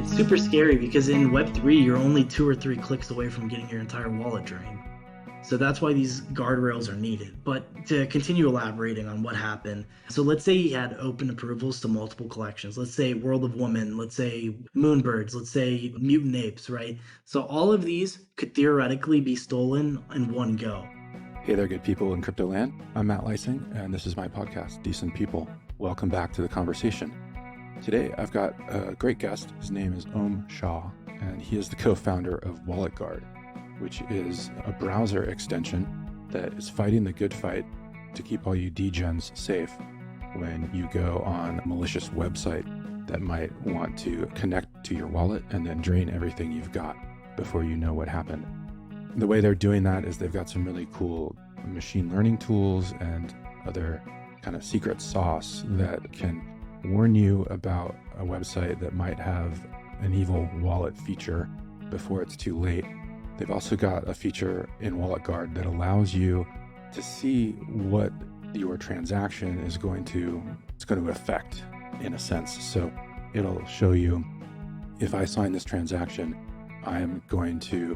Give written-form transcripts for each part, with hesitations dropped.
It's super scary because in Web3, you're only 2 or 3 clicks away from getting your entire wallet drained. So that's why these guardrails are needed. But to continue elaborating on what happened, so let's say he had open approvals to multiple collections. Let's say World of Women, let's say Moonbirds, let's say Mutant Apes, right? So all of these could theoretically be stolen in one go. Hey there, good people in crypto land. I'm Matt Leising, and this is my podcast, Decent People. Welcome back to the conversation. Today, I've got a great guest. His name is Ohm Shah, and he is the co-founder of WalletGuard, which is a browser extension that is fighting the good fight to keep all you degens safe when you go on a malicious website that might want to connect to your wallet and then drain everything you've got before you know what happened. The way they're doing that is they've got some really cool machine learning tools and other kind of secret sauce that can warn you about a website that might have an evil wallet feature before it's too late. They've also got a feature in WalletGuard that allows you to see what your transaction is going to affect, in a sense. So it'll show you, if I sign this transaction, I'm going to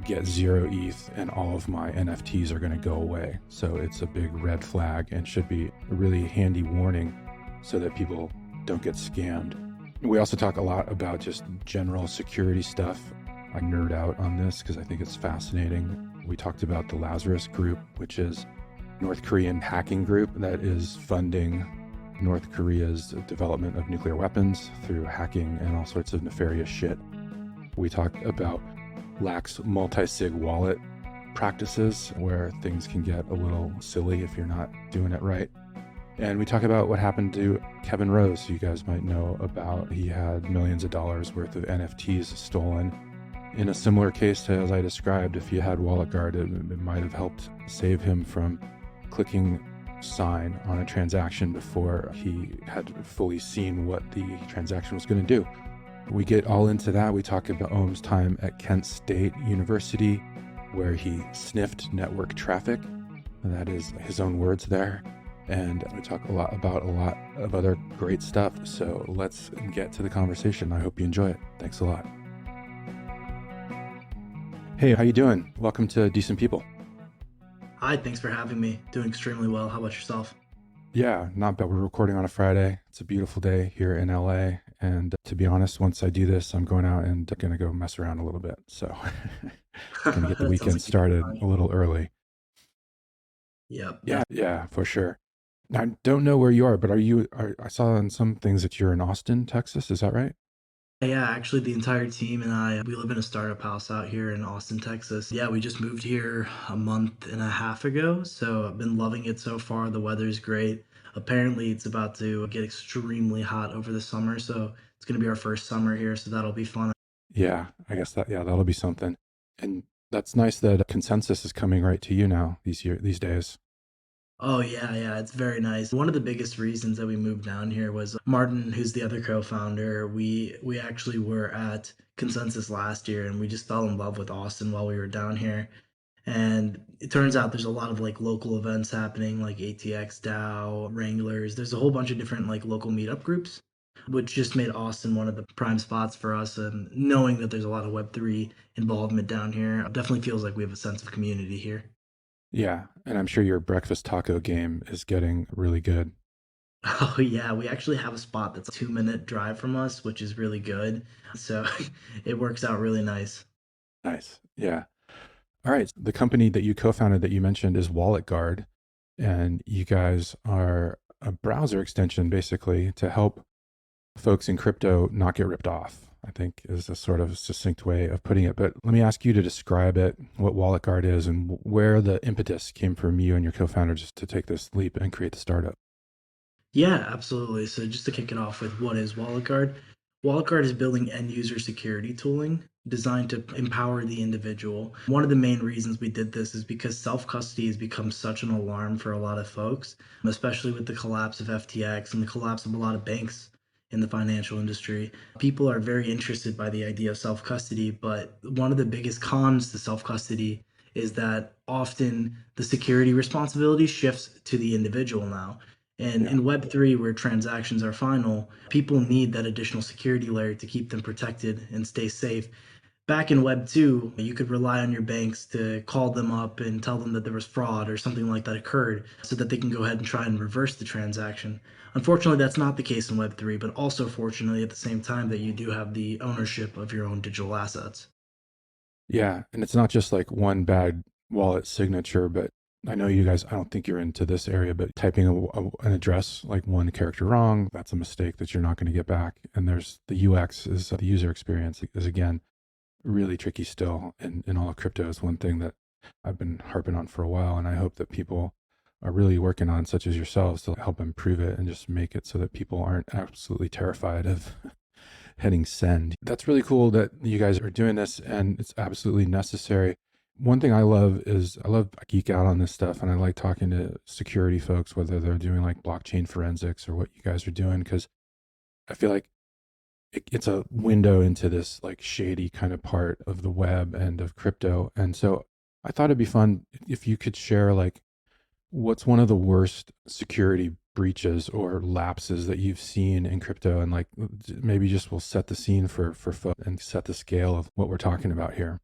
get 0 ETH and all of my NFTs are going to go away. So it's a big red flag and should be a really handy warning so that people don't get scammed. We also talk a lot about just general security stuff. I nerd out on this because I think it's fascinating. We talked about the Lazarus Group, which is North Korean hacking group that is funding North Korea's development of nuclear weapons through hacking and all sorts of nefarious shit. We talk about lax multi-sig wallet practices where things can get a little silly if you're not doing it right. And we talk about what happened to Kevin Rose, who you guys might know about. He had millions of dollars worth of NFTs stolen. In a similar case to as I described, if you had WalletGuard, it might have helped save him from clicking sign on a transaction before he had fully seen what the transaction was going to do. We get all into that. We talk about Ohm's time at Kent State University, where he sniffed network traffic. And that is his own words there. And we talk a lot of other great stuff. So let's get to the conversation. I hope you enjoy it. Thanks a lot. Hey, how you doing? Welcome to Decent People. Hi, thanks for having me. Doing extremely well. How about yourself? Yeah, not bad. We're recording on a Friday. It's a beautiful day here in LA. And to be honest, once I do this, I'm going out and going to go mess around a little bit. So going to get the weekend started a little early. Yep. Yeah, for sure. I don't know where you are, but I saw in some things that you're in Austin, Texas. Is that right? Yeah, actually, the entire team and we live in a startup house out here in Austin, Texas. Yeah, we just moved here a month and a half ago, so I've been loving it so far. The weather's great. Apparently, it's about to get extremely hot over the summer, so it's going to be our first summer here, so that'll be fun. Yeah, I guess that'll be something. And that's nice that Consensus is coming right to you now these days. Oh yeah, it's very nice. One of the biggest reasons that we moved down here was Martin, who's the other co-founder. We actually were at Consensus last year and we just fell in love with Austin while we were down here. And it turns out there's a lot of like local events happening like ATX, DAO, Wranglers. There's a whole bunch of different like local meetup groups, which just made Austin one of the prime spots for us. And knowing that there's a lot of Web3 involvement down here, it definitely feels like we have a sense of community here. Yeah, and I'm sure your breakfast taco game is getting really good. Oh yeah, we actually have a spot that's a 2-minute drive from us, which is really good. So it works out really nice. Nice. Yeah. All right. The company that you co-founded that you mentioned is WalletGuard, and you guys are a browser extension basically to help folks in crypto not get ripped off, I think is a sort of succinct way of putting it. But let me ask you to describe it, what WalletGuard is and where the impetus came from you and your co-founder just to take this leap and create the startup. Yeah, absolutely. So just to kick it off with what is WalletGuard? WalletGuard is building end user security tooling designed to empower the individual. One of the main reasons we did this is because self-custody has become such an alarm for a lot of folks, especially with the collapse of FTX and the collapse of a lot of banks in the financial industry. People are very interested by the idea of self-custody, but one of the biggest cons to self-custody is that often the security responsibility shifts to the individual now. And Yeah. in Web3, where transactions are final, people need that additional security layer to keep them protected and stay safe. Back in Web 2, you could rely on your banks to call them up and tell them that there was fraud or something like that occurred so that they can go ahead and try and reverse the transaction. Unfortunately, that's not the case in Web 3, but also fortunately at the same time that you do have the ownership of your own digital assets. Yeah, and it's not just like one bad wallet signature, but I know you guys, I don't think you're into this area, but typing an address like one character wrong, that's a mistake that you're not going to get back. And there's the UX is the user experience is again really tricky still. And in all of crypto is one thing that I've been harping on for a while. And I hope that people are really working on, such as yourselves, to help improve it and just make it so that people aren't absolutely terrified of hitting send. That's really cool that you guys are doing this and it's absolutely necessary. One thing I love is I geek out on this stuff and I like talking to security folks, whether they're doing like blockchain forensics or what you guys are doing, because I feel like it's a window into this like shady kind of part of the web and of crypto. And so I thought it'd be fun if you could share like what's one of the worst security breaches or lapses that you've seen in crypto, and like maybe just will set the scene for folks and set the scale of what we're talking about here.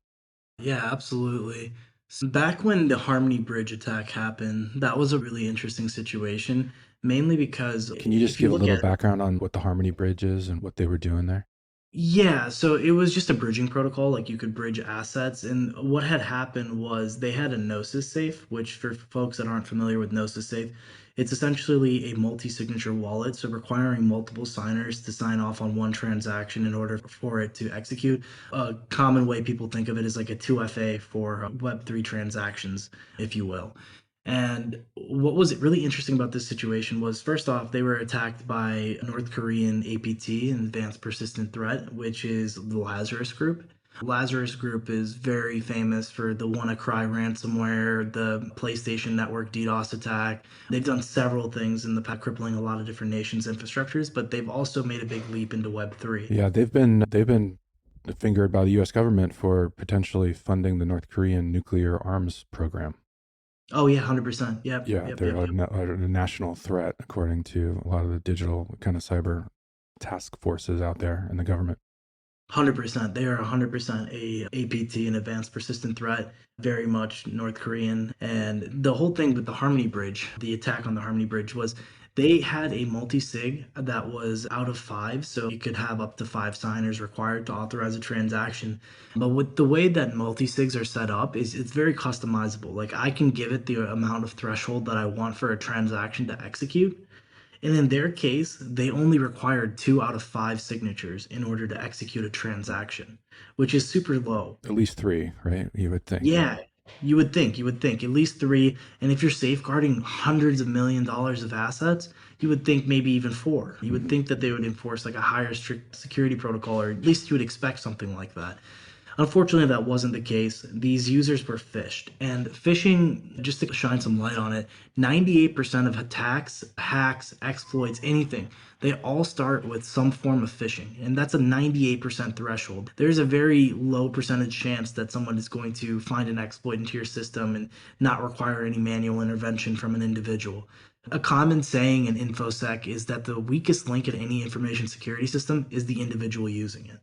Yeah, absolutely. Back when the Harmony Bridge attack happened, that was a really interesting situation, mainly because Can you just if you give a look little at background on what the Harmony Bridge is and what they were doing there? yeah, so it was just a bridging protocol, like you could bridge assets. And what had happened was they had a Gnosis safe, which for folks that aren't familiar with Gnosis safe, it's essentially a multi-signature wallet, so requiring multiple signers to sign off on one transaction in order for it to execute. A common way people think of it is like a 2FA for Web3 transactions, if you will. And what was really interesting about this situation was, first off, they were attacked by North Korean APT, an advanced persistent threat, which is the Lazarus Group. Lazarus Group is very famous for the WannaCry ransomware, the PlayStation Network DDoS attack. They've done several things in the past, crippling a lot of different nations' infrastructures, but they've also made a big leap into Web3. Yeah, they've been fingered by the U.S. government for potentially funding the North Korean nuclear arms program. Oh yeah, 100%. Yep, Yeah, yep, they're yep, yep. a national threat according to a lot of the digital kind of cyber task forces out there in the government. 100%. They are 100% a APT, an advanced persistent threat, very much North Korean. And the whole thing with the Harmony Bridge, the attack on the Harmony Bridge was they had a multi-sig that was out of five. So you could have up to five signers required to authorize a transaction. But with the way that multi-sigs are set up is it's very customizable. Like I can give it the amount of threshold that I want for a transaction to execute. And in their case, they only required 2 out of 5 signatures in order to execute a transaction, which is super low. At least three, right? You would think. Yeah, you would think at least three. And if you're safeguarding hundreds of $1 million of assets, you would think maybe even four. You would Mhm. think that they would enforce like a higher strict security protocol, or at least you would expect something like that. Unfortunately, that wasn't the case. These users were phished. And phishing, just to shine some light on it, 98% of attacks, hacks, exploits, anything, they all start with some form of phishing. And that's a 98% threshold. There's a very low percentage chance that someone is going to find an exploit into your system and not require any manual intervention from an individual. A common saying in InfoSec is that the weakest link in any information security system is the individual using it.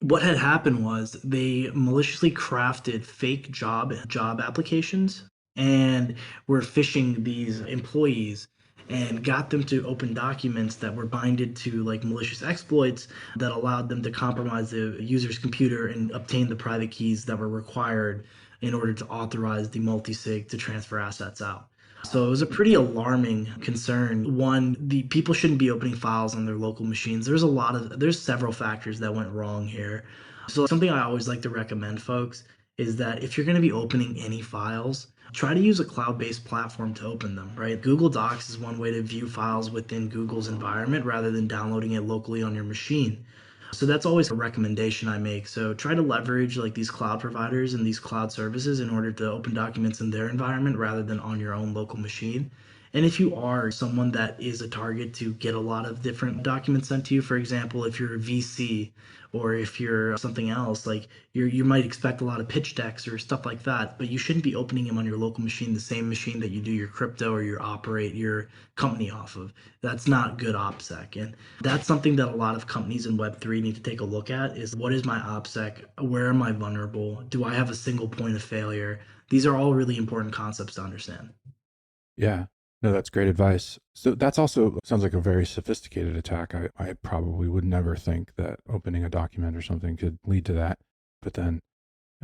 What had happened was they maliciously crafted fake job applications and were phishing these employees and got them to open documents that were binded to like malicious exploits that allowed them to compromise the user's computer and obtain the private keys that were required in order to authorize the multi-sig to transfer assets out. So it was a pretty alarming concern. One, the people shouldn't be opening files on their local machines. There's several factors that went wrong here. So something I always like to recommend folks is that if you're going to be opening any files, try to use a cloud-based platform to open them, right? Google Docs is one way to view files within Google's environment rather than downloading it locally on your machine. So that's always a recommendation I make. So try to leverage like these cloud providers and these cloud services in order to open documents in their environment rather than on your own local machine. And if you are someone that is a target to get a lot of different documents sent to you, for example, if you're a VC or if you're something else, like you might expect a lot of pitch decks or stuff like that, but you shouldn't be opening them on your local machine, the same machine that you do your crypto or your operate your company off of. That's not good OPSEC. And that's something that a lot of companies in Web3 need to take a look at is what is my OPSEC? Where am I vulnerable? Do I have a single point of failure? These are all really important concepts to understand. Yeah. No, that's great advice. So that's also sounds like a very sophisticated attack. I probably would never think that opening a document or something could lead to that. But then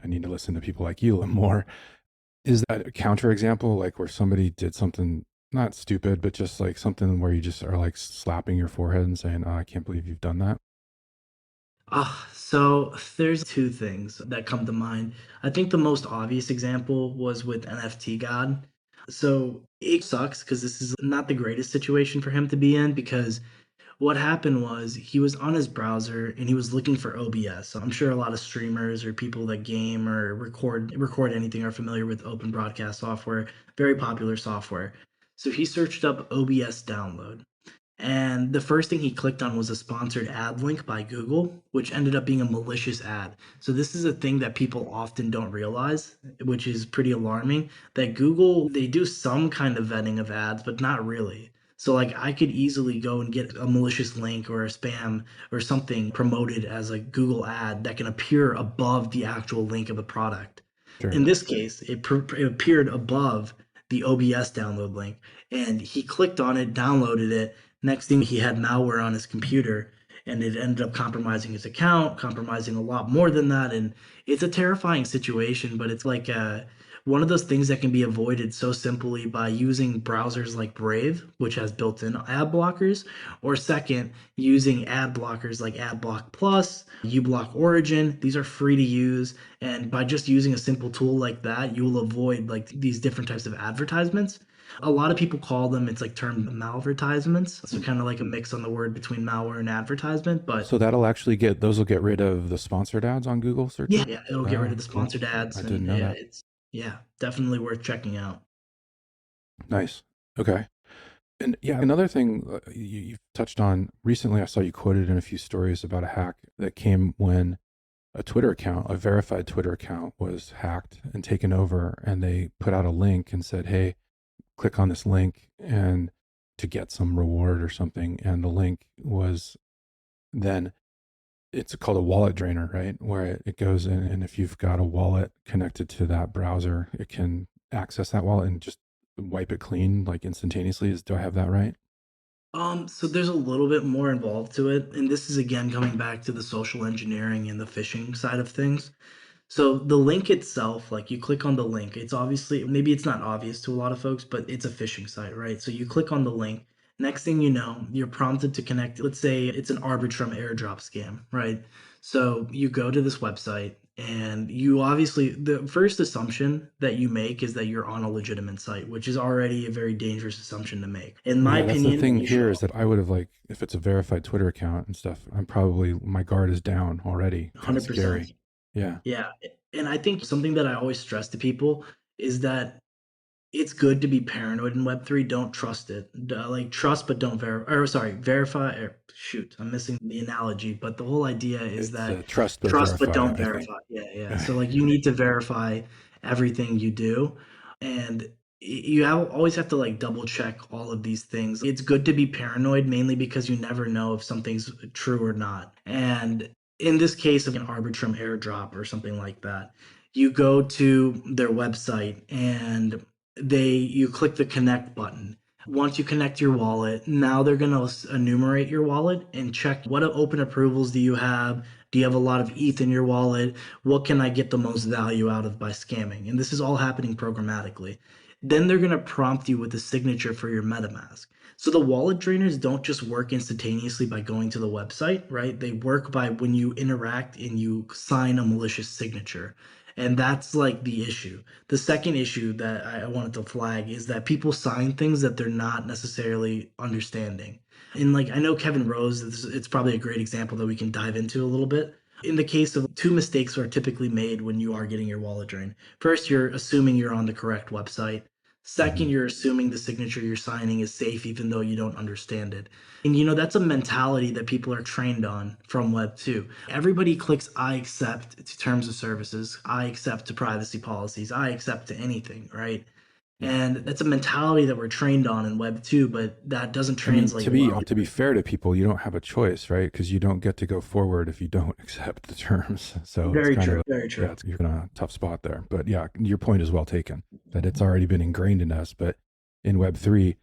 I need to listen to people like you a little more. Is that a counterexample, like where somebody did something not stupid, but just like something where you just are like slapping your forehead and saying, "Oh, I can't believe you've done that." So there's two things that come to mind. I think the most obvious example was with NFT God. So it sucks because this is not the greatest situation for him to be in because what happened was he was on his browser and he was looking for OBS. So I'm sure a lot of streamers or people that game or record anything are familiar with open broadcast software, very popular software. So he searched up OBS download. And the first thing he clicked on was a sponsored ad link by Google, which ended up being a malicious ad. So this is a thing that people often don't realize, which is pretty alarming, that Google, they do some kind of vetting of ads, but not really. So like I could easily go and get a malicious link or a spam or something promoted as a Google ad that can appear above the actual link of the product. Sure. In this case, it appeared above the OBS download link, and he clicked on it, downloaded it. Next thing, he had malware on his computer, and it ended up compromising his account, compromising a lot more than that. And it's a terrifying situation, but it's like one of those things that can be avoided so simply by using browsers like Brave, which has built-in ad blockers, or second, using ad blockers like AdBlock Plus, uBlock Origin. These are free to use, and by just using a simple tool like that, you will avoid like these different types of advertisements. A lot of people call them, it's like termed malvertisements. So kind of like a mix on the word between malware and advertisement. But So that'll actually get those will get rid of the sponsored ads on Google searches. yeah, it'll get rid Oh, of the cool. sponsored ads I and didn't know yeah, that. it's yeah, definitely worth checking out. Nice. Okay. And yeah, another thing you've touched on recently, I saw you quoted in a few stories about a hack that came when a Twitter account, a verified Twitter account, was hacked and taken over, and they put out a link and said, "Hey, click on this link and to get some reward or something." And the link was then it's called a wallet drainer, right? Where it goes in, and if you've got a wallet connected to that browser, it can access that wallet and just wipe it clean like instantaneously. Do I have that right? So there's a little bit more involved to it, and this is again coming back to the social engineering and the phishing side of things. So the link itself, like you click on the link, it's obviously maybe it's not obvious to a lot of folks, but it's a phishing site, right? So you click on the link. Next thing you know, you're prompted to connect. Let's say it's an Arbitrum airdrop scam, right? So you go to this website and you obviously, the first assumption that you make is that you're on a legitimate site, which is already a very dangerous assumption to make. In Well, my yeah, that's the opinion, thing you should here is that I would have like if it's a verified Twitter account and stuff, I'm probably my guard is down already. Kind of 100%. scary. Yeah. Yeah. And I think something that I always stress to people is that it's good to be paranoid in Web3. Don't trust it. Like trust, but don't verify. Or sorry, verify. Or shoot, I'm missing the analogy. But the whole idea is It's that trust but trust, but verify, don't I think. verify. Yeah, yeah. So like you need to verify everything you do, and always have to like double check all of these things. It's good to be paranoid, mainly because you never know if something's true or not. And in this case of an Arbitrum airdrop or something like that, you go to their website and you click the connect button. Once you connect your wallet, now they're going to enumerate your wallet and check what open approvals do you have? Do you have a lot of ETH in your wallet? What can I get the most value out of by scamming? And this is all happening programmatically. Then they're going to prompt you with a signature for your MetaMask. So the wallet drainers don't just work instantaneously by going to the website, right? They work by when you interact and you sign a malicious signature. And that's like the issue. The second issue that I wanted to flag is that people sign things that they're not necessarily understanding. And like I know Kevin Rose, it's probably a great example that we can dive into a little bit. In the case of two mistakes are typically made when you are getting your wallet drained. First, you're assuming you're on the correct website. Hmm. Second, you're assuming the signature you're signing is safe even though you don't understand it. And that's a mentality that people are trained on from Web 2. Everybody clicks I accept to terms of services, I accept to privacy policies, I accept to anything, right? Yeah. And that's a mentality that we're trained on in Web 2, but that doesn't I mean, translate well. to be fair to people, you don't have a choice, right? Because you don't get to go forward if you don't accept the terms. So it's Very kind of true, very yeah, true. you're in a tough spot there. But yeah, your point is well taken that it's already been ingrained in us. But in Web three,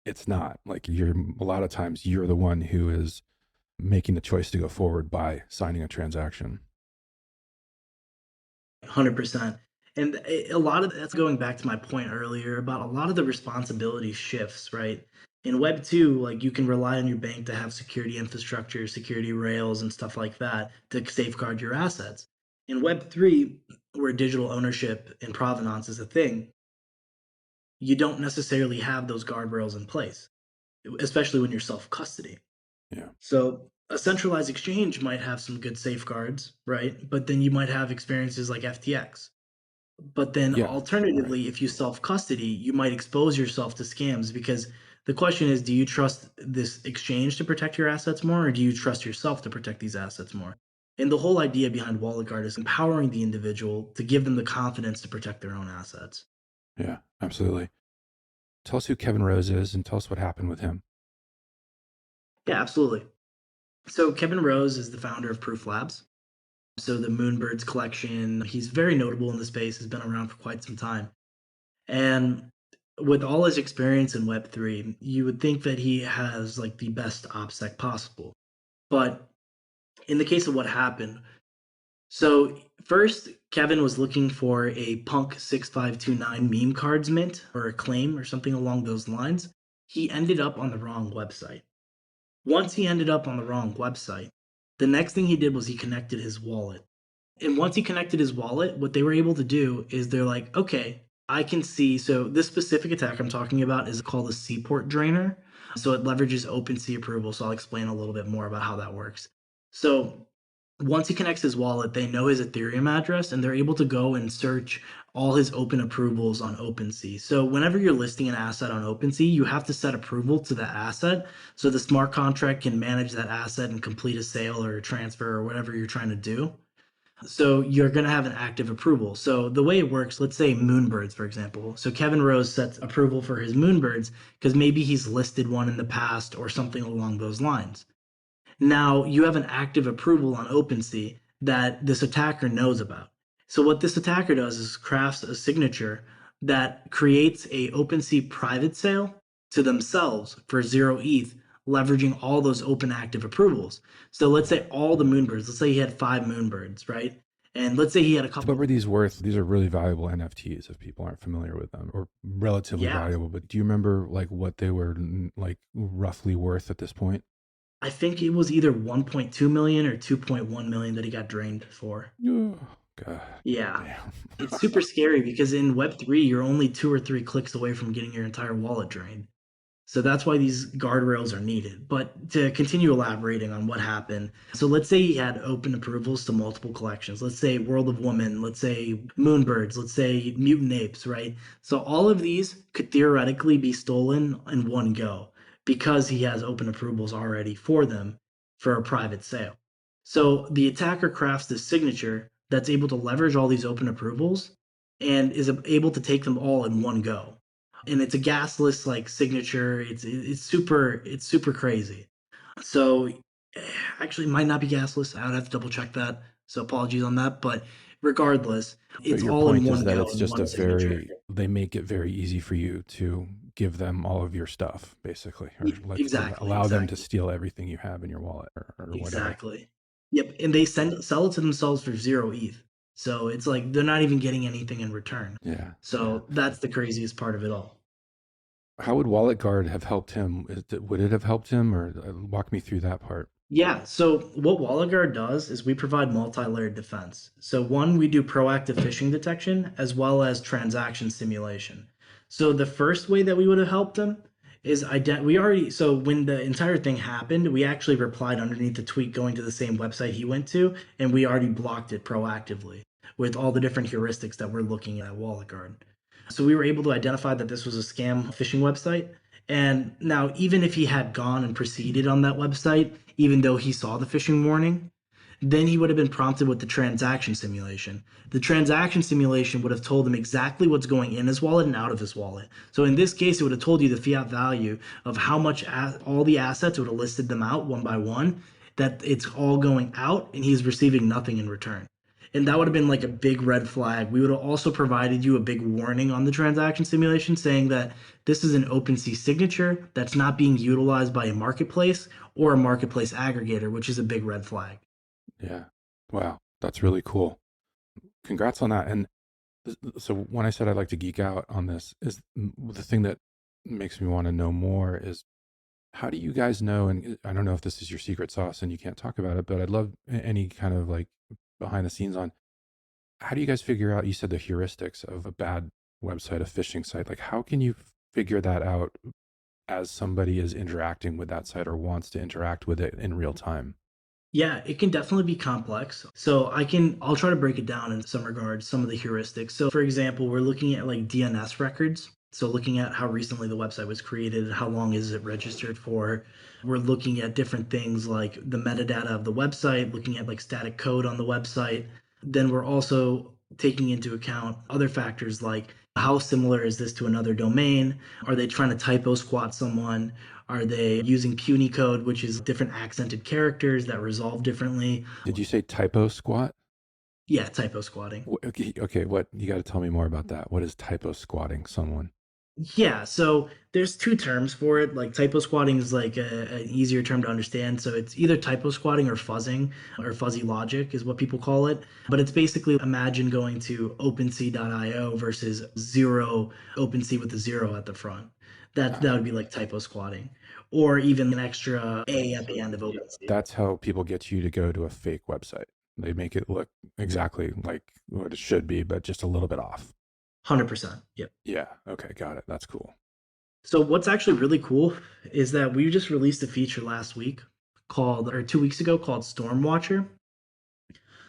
it's not. Like you're a lot of times you're the one who is making the choice to go forward by signing a transaction. 100%. And a lot of that's going back to my point earlier about a lot of the responsibility shifts, right? In Web 2, like you can rely on your bank to have security infrastructure, security rails, and stuff like that to safeguard your assets. In Web 3, where digital ownership and provenance is a thing, you don't necessarily have those guardrails in place, especially when you're self custody. Yeah. So a centralized exchange might have some good safeguards, right? But then you might have experiences like FTX. But then Yeah. Right. alternatively, if you self-custody, you might expose yourself to scams because the question is, do you trust this exchange to protect your assets more, or do you trust yourself to protect these assets more? And the whole idea behind Wallet Guard is empowering the individual to give them the confidence to protect their own assets. Yeah. Absolutely. Tell us who Kevin Rose is and tell us what happened with him. Yeah, absolutely. So Kevin Rose is the founder of Proof Labs. So the Moonbirds collection, he's very notable in the space, has been around for quite some time. And with all his experience in Web3, you would think that he has like the best OPSEC possible. But in the case of what happened, so first, Kevin was looking for a Punk 6529 meme cards mint or a claim or something along those lines. He ended up on the wrong website. Once he ended up on the wrong website, the next thing he did was he connected his wallet. And once he connected his wallet, what they were able to do is they're like, okay, I can see. So this specific attack I'm talking about is called a seaport drainer. So it leverages OpenSea approval. So I'll explain a little bit more about how that works. So once he connects his wallet, they know his Ethereum address and they're able to go and search all his open approvals on OpenSea. So whenever you're listing an asset on OpenSea, you have to set approval to that asset so the smart contract can manage that asset and complete a sale or a transfer or whatever you're trying to do. So you're going to have an active approval. So the way it works, let's say Moonbirds, for example. So Kevin Rose sets approval for his Moonbirds because maybe he's listed one in the past or something along those lines. Now you have an active approval on OpenSea that this attacker knows about. So what this attacker does is crafts a signature that creates a OpenSea private sale to themselves for 0 ETH, leveraging all those open active approvals. So let's say all the Moonbirds, let's say he had 5 Moonbirds, right? And let's say he had a What couple. were these worth? These are really valuable NFTs if people aren't familiar with them, or relatively Yeah, valuable. But do you remember like what they were like roughly worth at this point? I think it was either 1.2 million or 2.1 million that he got drained for. Oh, God Yeah. damn. It's super scary because in Web3, you're only 2 or 3 clicks away from getting your entire wallet drained. So that's why these guardrails are needed. But to continue elaborating on what happened, so let's say he had open approvals to multiple collections. Let's say World of Woman, let's say Moonbirds, let's say Mutant Apes, right? So all of these could theoretically be stolen in one go because he has open approvals already for them for a private sale. So the attacker crafts this signature that's able to leverage all these open approvals and is able to take them all in one go, and it's a gasless like signature. It's super crazy. So actually, it might not be gasless. I would have to double check that. So apologies on that. But regardless, But it's your all in point is one that go it's in just one a signature. very, they make it very easy for you to give them all of your stuff, basically, or Exactly, allow them to exactly, steal everything you have in your wallet or whatever. exactly. Yep, and they sell it to themselves for 0 ETH. So it's like they're not even getting anything in return. Yeah. Yeah. So that's the craziest part of it all. How would Wallet Guard have helped him? Would it have helped him or walk me through that part? Yeah, so what WalletGuard does is we provide multi-layered defense. So one, we do proactive phishing detection as well as transaction simulation. So the first way that we would have helped them is we already, so when the entire thing happened, we actually replied underneath the tweet going to the same website he went to, and we already blocked it proactively with all the different heuristics that we're looking at WalletGuard. So we were able to identify that this was a scam phishing website. And now, even if he had gone and proceeded on that website, even though he saw the phishing warning, then he would have been prompted with the transaction simulation. The transaction simulation would have told him exactly what's going in his wallet and out of his wallet. So in this case, it would have told you the fiat value of how much all the assets, it would have listed them out one by one, that it's all going out and he's receiving nothing in return. And that would have been like a big red flag. We would have also provided you a big warning on the transaction simulation saying that this is an OpenSea signature that's not being utilized by a marketplace or a marketplace aggregator, which is a big red flag. Yeah. Wow. That's really cool. Congrats on that. And so when I said I'd like to geek out on this, is the thing that makes me want to know more is how do you guys know? And I don't know if this is your secret sauce and you can't talk about it, but I'd love any kind of like behind the scenes on how do you guys figure out, you said the heuristics of a bad website, a phishing site, like how can you figure that out as somebody is interacting with that site or wants to interact with it in real time? Yeah, it can definitely be complex. I'll try to break it down in some regards, some of the heuristics. So for example, we're looking at like DNS records. So looking at how recently the website was created, how long is it registered for. We're looking at different things like the metadata of the website, looking at like static code on the website. Then we're also taking into account other factors like how similar is this to another domain? Are they trying to typo squat someone? Are they using puny code, which is different accented characters that resolve differently? Did you say typo squat? Yeah, typo squatting. Okay, what you got to tell me more about that. What is typo squatting someone? Yeah, so there's two terms for it. Like typo squatting is like an easier term to understand. So it's either typo squatting or fuzzing or fuzzy logic is what people call it. But it's basically imagine going to OpenSea.io versus zero OpenSea with a zero at the front. That Uh, would be like typo squatting, or even an extra A at the end of yeah, OpenSea. that's how people get you to go to a fake website. They make it look exactly like what it should be, but just a little bit off. 100%. Yep. Yeah. Okay. Got it. That's cool. So what's actually really cool is that we just released a feature last week called, or 2 weeks ago, called Storm Watcher.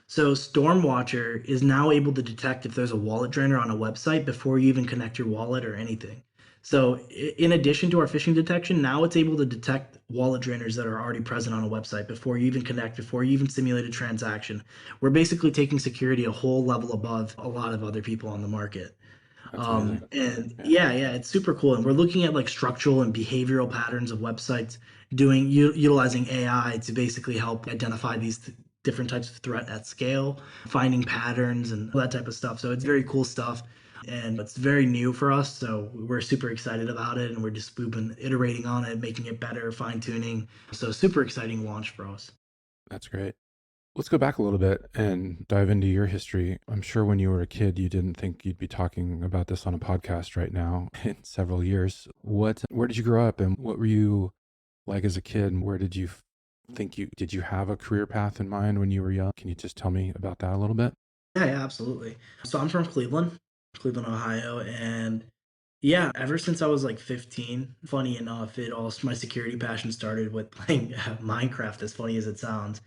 So Stormwatcher is now able to detect if there's a wallet drainer on a website before you even connect your wallet or anything. So in addition to our phishing detection, now it's able to detect wallet drainers that are already present on a website before you even connect, before you even simulate a transaction. We're basically taking security a whole level above a lot of other people on the market. That's amazing. And Yeah. yeah, it's super cool. And we're looking at like structural and behavioral patterns of websites, utilizing AI to basically help identify these different types of threat at scale, finding patterns and all that type of stuff. So it's very cool stuff. And it's very new for us. So we're super excited about it. And we've been iterating on it, making it better, fine tuning. So super exciting launch for us. That's great. Let's go back a little bit and dive into your history. I'm sure when you were a kid, you didn't think you'd be talking about this on a podcast right now in several years. Where did you grow up and what were you like as a kid? And where did you did you have a career path in mind when you were young? Can you just tell me about that a little bit? Yeah, absolutely. So I'm from Cleveland, Ohio. And yeah, ever since I was like 15, funny enough, my security passion started with playing Minecraft, as funny as it sounds.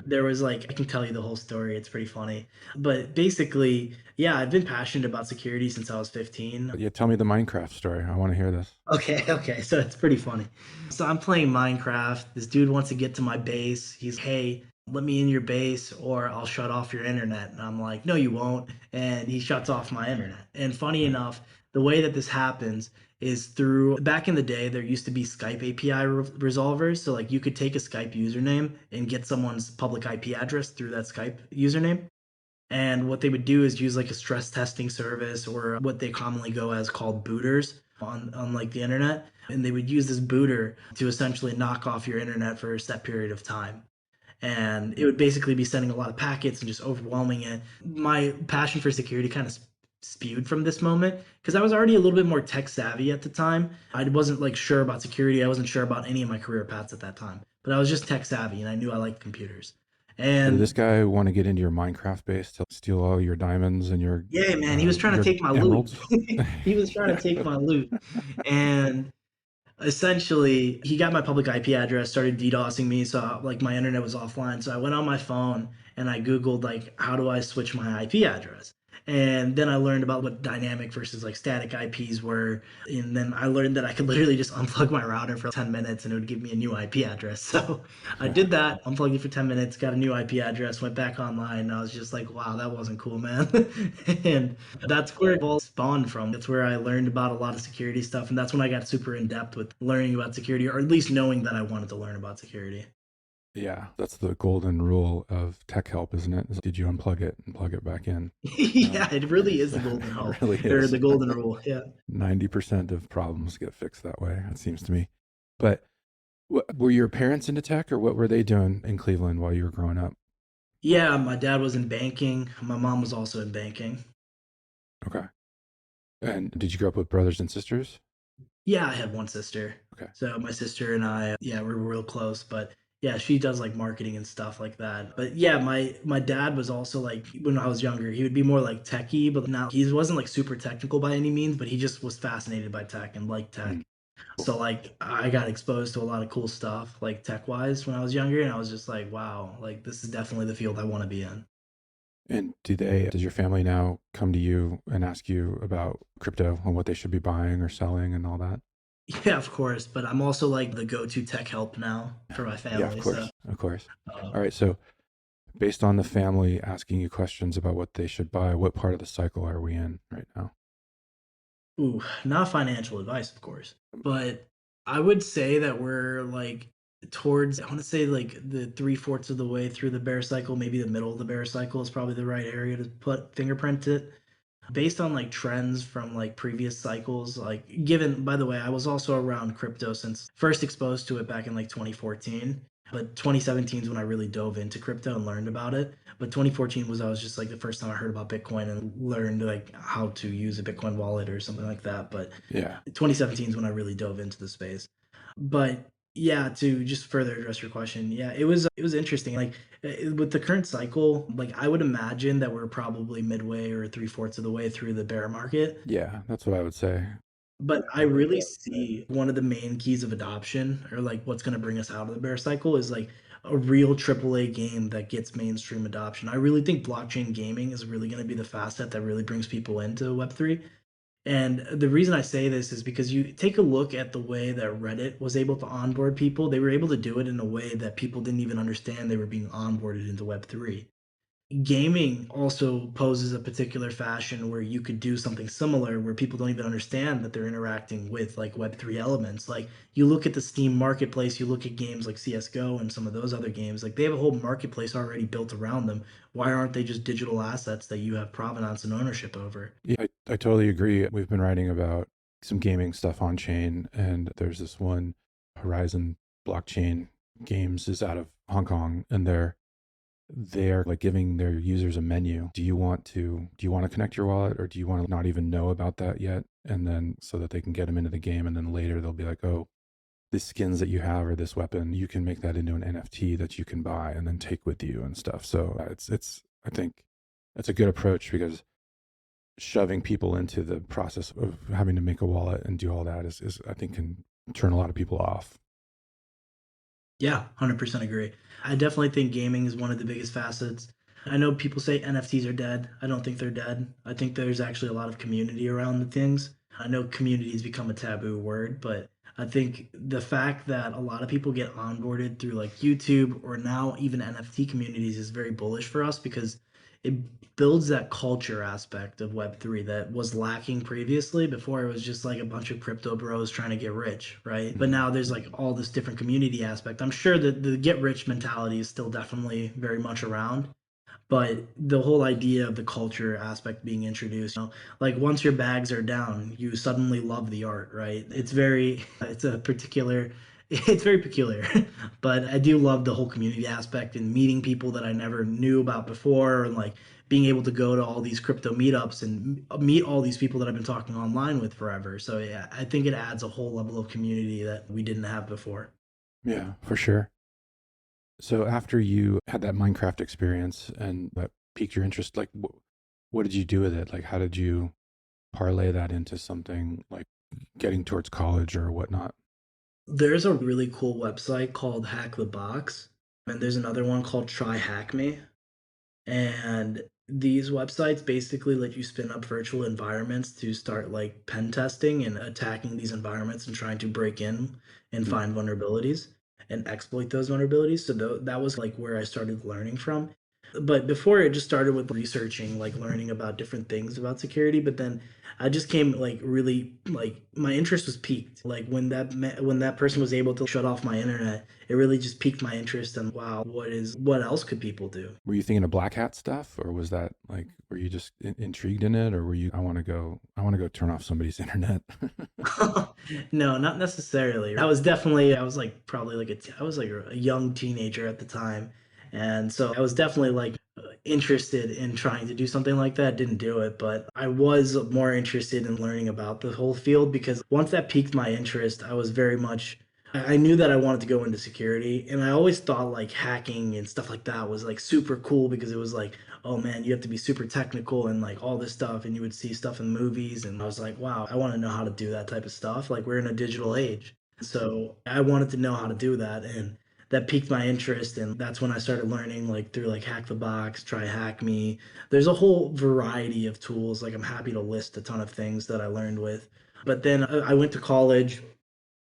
There was like, I can tell you the whole story, it's pretty funny. But basically, yeah, I've been passionate about security since I was 15. Yeah, tell me the Minecraft story. I want to hear this. Okay, okay, so it's pretty funny. So I'm playing Minecraft. This dude wants to get to my base. He's, hey, let me in your base or I'll shut off your internet. And I'm like, no, you won't. And he shuts off my internet. And funny Right. enough, the way that this happens is through back in the day, there used to be Skype API resolvers. So, like, you could take a Skype username and get someone's public IP address through that Skype username. And what they would do is use like a stress testing service or what they commonly go as called booters on like the internet. And they would use this booter to essentially knock off your internet for a set period of time. And it would basically be sending a lot of packets and just overwhelming it. My passion for security kind of spewed from this moment because I was already a little bit more tech savvy at the time. I wasn't like sure about security. I wasn't sure about any of my career paths at that time, but I was just tech savvy and I knew I liked computers. So did this And guy want to get into your Minecraft base to steal all your diamonds and yeah, man, he was trying to your take my loot. emeralds? He was trying to take my loot. And essentially, he got my public IP address, started DDoSing me. So, like, my internet was offline. So, I went on my phone and I Googled, like, how do I switch my IP address? And then I learned about what dynamic versus like static IPs were. And then I learned that I could literally just unplug my router for 10 minutes and it would give me a new IP address. So I did that, unplugged it for 10 minutes, got a new IP address, went back online. And I was just like, wow, that wasn't cool, man. And that's where it all spawned from. That's where I learned about a lot of security stuff. And that's when I got super in depth with learning about security, or at least knowing that I wanted to learn about security. Yeah, that's the golden rule of tech help, isn't it? Did you unplug it and plug it back in? Yeah, it really is So the golden it help really or is. the golden rule. Yeah. 90% of problems get fixed that way, it seems to me. But were your parents into tech, or what were they doing in Cleveland while you were growing up? Yeah, my dad was in banking. My mom was also in banking. Okay. And did you grow up with brothers and sisters? Yeah, I had one sister. Okay. So my sister and I, yeah, we're real close. But yeah, she does like marketing and stuff like that. But yeah, my dad was also like when I was younger, he would be more like techie, but now he wasn't like super technical by any means, but he just was fascinated by tech and liked Mm, tech. cool. So like I got exposed to a lot of cool stuff like tech wise when I was younger, and I was just like, wow, like this is definitely the field I want to be in. And does your family now come to you and ask you about crypto and what they should be buying or selling and all that? Yeah, of course, but I'm also like the go-to tech help now for my Yeah, of family. So course. Of course. uh, All right. So, based on the family asking you questions about what they should buy, what part of the cycle are we in right now? ooh, not financial advice, of course, but I would say that we're like towards, I want to say like the three-fourths of the way through the bear cycle, maybe the middle of the bear cycle is probably the right area to put fingerprint it. Based on like trends from like previous cycles, like given, by the way, I was also around crypto since first exposed to it back in like 2014, but 2017 is when I really dove into crypto and learned about it. But 2014 was, I was just like the first time I heard about Bitcoin and learned like how to use a Bitcoin wallet or something like that. But Yeah. 2017 is when I really dove into the space. But yeah, to just further address your question, yeah, it was interesting. Like with the current cycle, like I would imagine that we're probably midway or three-fourths of the way through the bear market. Yeah. That's what I would say. But I really see one of the main keys of adoption, or like what's going to bring us out of the bear cycle, is like a real AAA game that gets mainstream adoption. I really think blockchain gaming is really going to be the facet that really brings people into Web3. And the reason I say this is because you take a look at the way that Reddit was able to onboard people. They were able to do it in a way that people didn't even understand they were being onboarded into Web3. Gaming also poses a particular fashion where you could do something similar where people don't even understand that they're interacting with like Web3 elements. Like you look at the Steam marketplace, you look at games like CSGO and some of those other games, like they have a whole marketplace already built around them. Why aren't they just digital assets that you have provenance and ownership over? Yeah, I totally agree. We've been writing about some gaming stuff on chain, and there's this one Horizon blockchain games is out of Hong Kong, and they're like giving their users a menu. Do you want to connect your wallet, or do you want to not even know about that yet? And then so that they can get them into the game, and then later they'll be like, oh, the skins that you have or this weapon, you can make that into an NFT that you can buy and then take with you and stuff. So it's I think that's a good approach because shoving people into the process of having to make a wallet and do all that is I think can turn a lot of people off. Yeah, 100% agree. I definitely think gaming is one of the biggest facets. I know people say NFTs are dead. I don't think they're dead. I think there's actually a lot of community around the things. I know community has become a taboo word, but I think the fact that a lot of people get onboarded through like YouTube or now even NFT communities is very bullish for us because it builds that culture aspect of Web3 that was lacking previously. Before it was just like a bunch of crypto bros trying to get rich, right? But Mhm. now there's like all this different community aspect. I'm sure that the get rich mentality is still definitely very much around, but the whole idea of the culture aspect being introduced, like once your bags are down, you suddenly love the art, right? It's very, it's a particular, it's very peculiar, but I do love the whole community aspect and meeting people that I never knew about before, and like being able to go to all these crypto meetups and meet all these people that I've been talking online with forever. So yeah, I think it adds a whole level of community that we didn't have before. Yeah, for sure. So after you had that Minecraft experience and that piqued your interest, like what did you do with it? Like how did you parlay that into something like getting towards college or whatnot? There's a really cool website called Hack the Box, and there's another one called Try Hack Me. And These websites basically let you spin up virtual environments to start like pen testing and attacking these environments and trying to break in and Mm. find vulnerabilities and exploit those vulnerabilities. So that was like where I started learning from. But before it just started with researching, like learning about different things about security. But then I just came like really like my interest was piqued. Like when when that person was able to shut off my internet, it really just piqued my interest. And wow, what else could people do? Were you thinking of black hat stuff, or was that like, were you just intrigued in it, or were you, I want to go turn off somebody's internet? No, not necessarily. I was like probably like I was like a young teenager at the time. And so I was definitely like interested in trying to do something like that. Didn't do it, but I was more interested in learning about the whole field because once that piqued my interest, I was very much I knew that I wanted to go into security, and I always thought like hacking and stuff like that was like super cool because it was like, oh man, you have to be super technical and like all this stuff, and you would see stuff in movies, and I was like, wow, I want to know how to do that type of stuff. Like we're in a digital age, so I wanted to know how to do that, and that piqued my interest, and that's when I started learning like through like Hack the Box, Try Hack Me. There's a whole variety of tools. Like I'm happy to list a ton of things that I learned with. But then I went to college.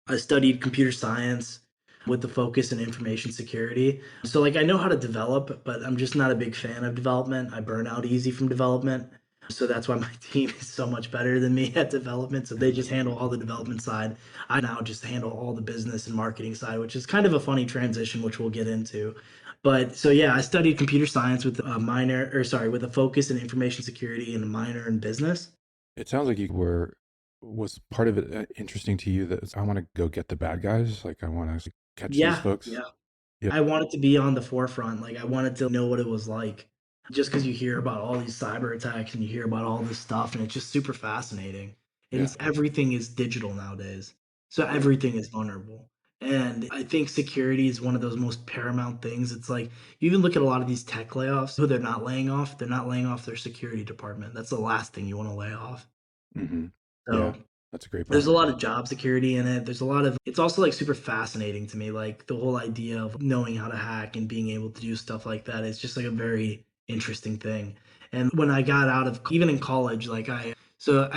I studied computer science with the focus in information security. So like I know how to develop, but I'm just not a big fan of development. I burn out easy from development. So that's why my team is so much better than me at development. So they just handle all the development side. I now just handle all the business and marketing side, which is kind of a funny transition, which we'll get into. But so yeah, I studied computer science with a minor, or sorry, with a focus in information security and a minor in business. It sounds like you were, was part of it interesting to you that I want to go get the bad guys? Like, I want to catch these Yeah, folks? yeah. Yeah. I wanted to be on the forefront. Like I wanted to know what it was like. Just because you hear about all these cyber attacks and you hear about all this stuff, and it's just super fascinating. And Yeah. it's everything is digital nowadays. So Yeah. everything is vulnerable. And I think security is one of those most paramount things. It's like you even look at a lot of these tech layoffs, who they're not laying off their security department. That's the last thing you want to lay off. Hmm. Yeah. So That's a great there's a point. lot of job security in it. There's a lot of it's also, like, super fascinating to me, like, the whole idea of knowing how to hack and being able to do stuff like that is just, like, a very interesting thing. And when I got out of even in college, like, I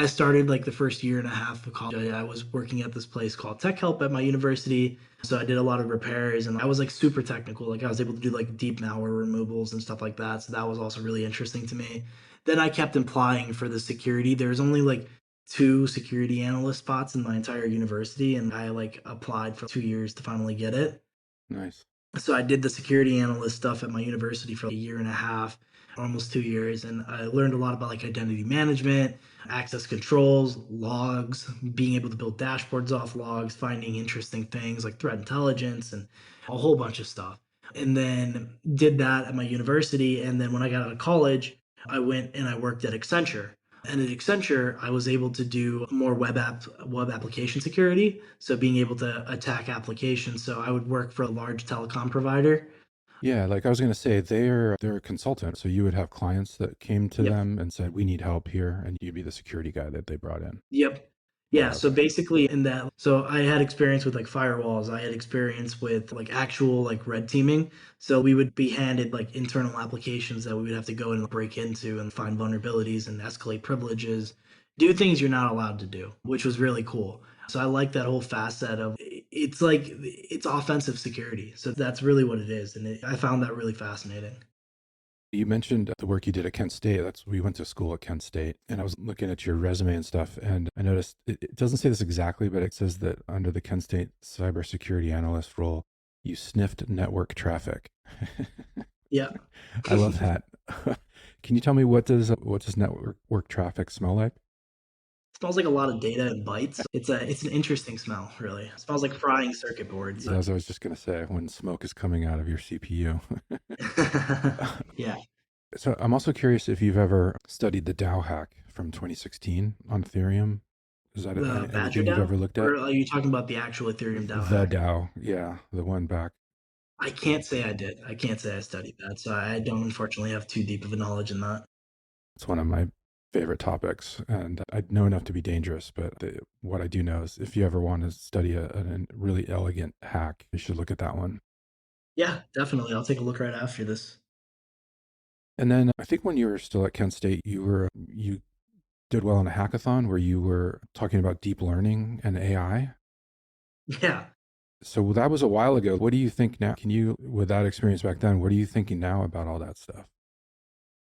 started, like, the first year and a half of college, I was working at this place called Tech Help at my university, so I did a lot of repairs, and I was, like, super technical, like, I was able to do, like, deep malware removals and stuff like that, so that was also really interesting to me. Then I kept applying for the security. There's only, like, 2 security analyst spots in my entire university, and I, like, applied for 2 years to finally get it. Nice. So I did the security analyst stuff at my university for a year and a half, almost 2 years, and I learned a lot about, like, identity management, access controls, logs, being able to build dashboards off logs, finding interesting things like threat intelligence, and a whole bunch of stuff. And then did that at my university, and then when I got out of college, I went and I worked at Accenture. And at Accenture, I was able to do more web application security, so being able to attack applications. So I would work for a large telecom provider. Yeah, like I was going to say, they're a consultant. So you would have clients that came to Yep. them and said, "We need help here," and you'd be the security guy that they brought in. Yep. Yeah, Yeah, so okay. basically in that so I had experience with like firewalls. I had experience with like actual like red teaming. So we would be handed like internal applications that we would have to go and break into and find vulnerabilities and escalate privileges, do things you're not allowed to do, which was really cool. So I like that whole facet of it's like it's offensive security. So that's really what it is, and I found that really fascinating. You mentioned the work you did at Kent State. That's we went to school at Kent State, and I was looking at your resume and stuff, and I noticed it doesn't say this exactly, but it says that under the Kent State cybersecurity analyst role, you sniffed network traffic. Yeah. I love that. Can you tell me what does network traffic smell like? Smells like a lot of data and bytes. It's an interesting smell, really. It smells like frying circuit boards. Yeah, as I was just gonna say, when smoke is coming out of your CPU. Yeah. So I'm also curious if you've ever studied the DAO hack from 2016 on Ethereum. Is that The Badger anything you've DAO? ever looked at? Or are you talking about the actual Ethereum DAO The hack? DAO, yeah, the one back. I can't say I did. I can't say I studied that, so I don't unfortunately have too deep of a knowledge in that. It's one of my favorite topics, and I know enough to be dangerous. But what I do know is, if you ever want to study a really elegant hack, you should look at that one. Yeah, definitely. I'll take a look right after this. And then I think when you were still at Kent State, you did well in a hackathon where you were talking about deep learning and AI. Yeah. So that was a while ago. What do you think now? Can you, with that experience back then, what are you thinking now about all that stuff?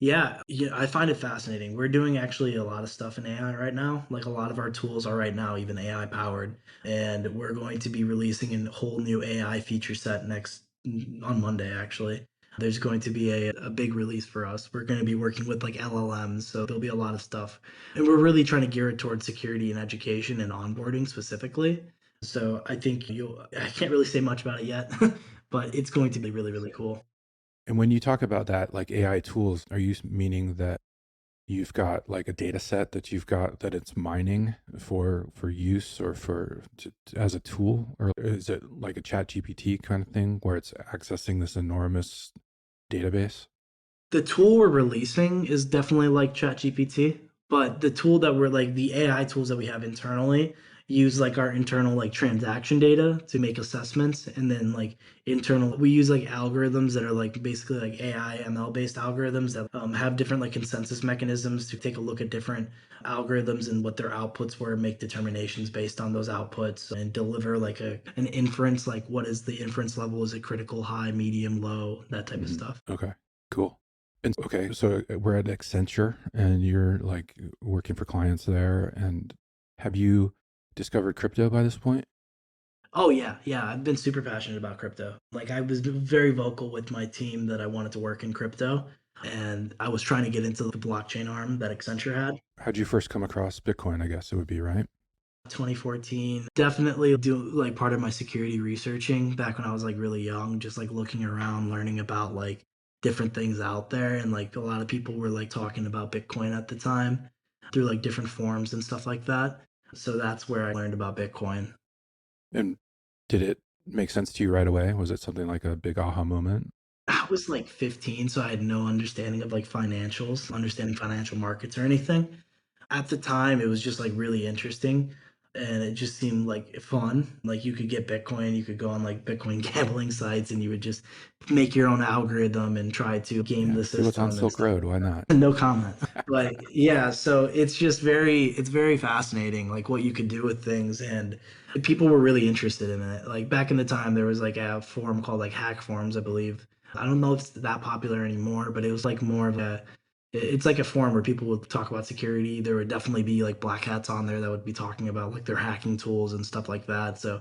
Yeah, yeah, I find it fascinating. We're doing actually a lot of stuff in AI right now. Like a lot of our tools are right now even AI powered, and we're going to be releasing a whole new AI feature set next on Monday actually. There's going to be a big release for us. We're going to be working with like LLMs, so there'll be a lot of stuff. And we're really trying to gear it towards security and education and onboarding specifically. So I think I can't really say much about it yet, but it's going to be really, really cool. And when you talk about that, like AI tools, are you meaning that you've got like a data set that you've got that it's mining for use or as a tool, or is it like a chat GPT kind of thing where it's accessing this enormous database? The tool we're releasing is definitely like ChatGPT, but the tool that we're like the AI tools that we have internally use like our internal like transaction data to make assessments, and then like internal we use like algorithms that are like basically like AI ML based algorithms that have different like consensus mechanisms to take a look at different algorithms and what their outputs were, make determinations based on those outputs, and deliver like an inference, like what is the inference level, is it critical, high, medium, low, that type of Hmm. stuff. Okay, cool. And okay, so we're at Accenture and you're like working for clients there. And have you discovered crypto by this point? Oh yeah, yeah. I've been super passionate about crypto. Like I was very vocal with my team that I wanted to work in crypto, and I was trying to get into the blockchain arm that Accenture had. How'd you first come across Bitcoin? I guess it would be, right? 2014, definitely do like part of my security researching back when I was like really young, just like looking around, learning about like different things out there, and like a lot of people were like talking about Bitcoin at the time through like different forums and stuff like that. So that's where I learned about Bitcoin. And did it make sense to you right away? Was it something like a big aha moment? I was like 15, so I had no understanding of like financials, understanding financial markets or anything. At the time, it was just like really interesting, and it just seemed like fun. Like you could get Bitcoin, you could go on like Bitcoin gambling sites, and you would just make your own algorithm and try to game Yeah, the see what's on system and Silk stuff Road. like Why not? that. No comment. But yeah, so it's very fascinating, like what you could do with things, and people were really interested in it. Like back in the time, there was like a forum called like Hack Forums, I believe. I don't know if it's that popular anymore, but it was like more of a it's like a forum where people would talk about security. There would definitely be like black hats on there that would be talking about like their hacking tools and stuff like that. So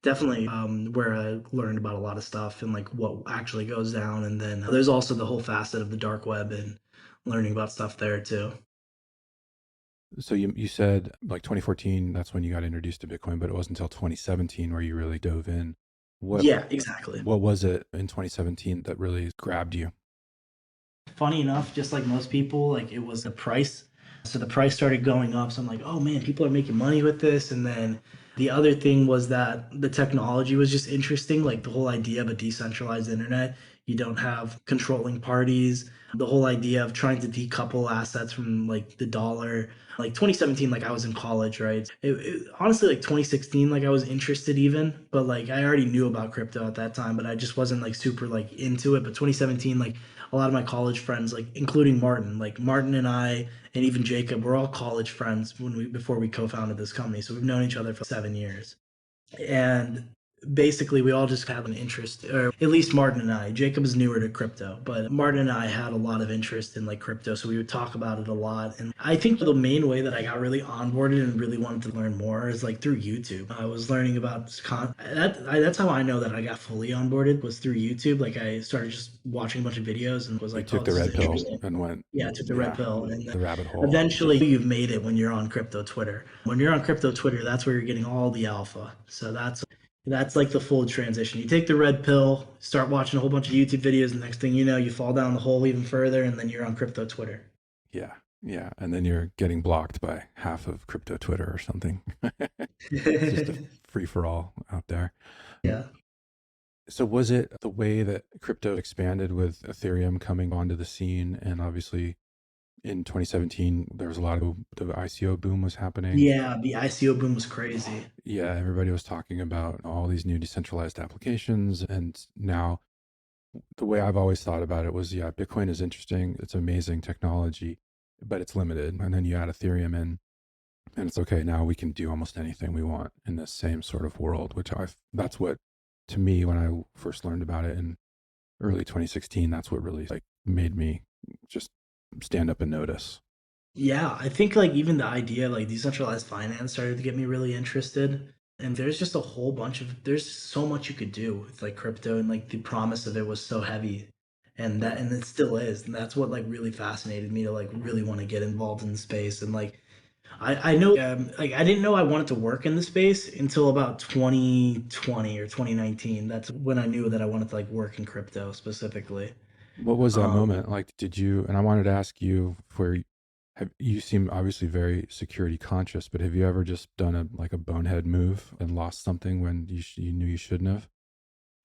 definitely where I learned about a lot of stuff and like what actually goes down. And then there's also the whole facet of the dark web and learning about stuff there too. So you said like 2014, that's when you got introduced to Bitcoin, but it wasn't until 2017 where you really dove in. What Yeah, exactly. what was it in 2017 that really grabbed you? Funny enough, just like most people, like it was the price. So the price started going up. So I'm like, oh man, people are making money with this. And then the other thing was that the technology was just interesting. Like the whole idea of a decentralized internet. You don't have controlling parties. The whole idea of trying to decouple assets from like the dollar. Like 2017, like I was in college, right? Honestly, like 2016, like I was interested even, but like I already knew about crypto at that time, but I just wasn't like super like into it. But 2017, like a lot of my college friends, like including Martin, like Martin and I, and even Jacob, we're all college friends when we before we co-founded this company. So we've known each other for 7 years, and basically we all just had an interest, or at least Martin and I. Jacob's newer to crypto, but Martin and I had a lot of interest in like crypto, so we would talk about it a lot. And I think the main way that I got really onboarded and really wanted to learn more is like through YouTube. I was learning about that's how I know that I got fully onboarded, was through YouTube. Like I started just watching a bunch of videos and was You like, oh, took the this is red pill interesting. and went, Yeah, I took the red yeah, pill, and the rabbit hole. eventually you've made it when you're on crypto Twitter. When you're on crypto Twitter, that's where you're getting all the alpha. So that's like the full transition. You take the red pill, start watching a whole bunch of YouTube videos, and next thing you know, you fall down the hole even further, and then you're on crypto Twitter. Yeah, yeah. And then you're getting blocked by half of crypto Twitter or something. It's just a free for all out there. Yeah. So was it the way that crypto expanded with Ethereum coming onto the scene? And obviously in 2017, there was a lot of the ICO boom was happening. Yeah, the ICO boom was crazy. Yeah, everybody was talking about all these new decentralized applications. And now The way I've always thought about it was, yeah, Bitcoin is interesting. It's amazing technology, but it's limited. And then you add Ethereum in, and it's okay. Now we can do almost anything we want in this same sort of world, which that's what, to me, when I first learned about it in early 2016, that's what really like made me just stand up and notice. Yeah, I think like even the idea like decentralized finance started to get me really interested. And there's just a whole bunch of there's so much you could do with like crypto and like the promise of it was so heavy. And it still is. And that's what like really fascinated me to like really want to get involved in the space. And like I know like I didn't know I wanted to work in the space until about 2020 or 2019. That's when I knew that I wanted to like work in crypto specifically. What was that Um, moment like? Did you? And I wanted to ask you, where have you seem obviously very security conscious, but have you ever just done a like a bonehead move and lost something when you knew you shouldn't have?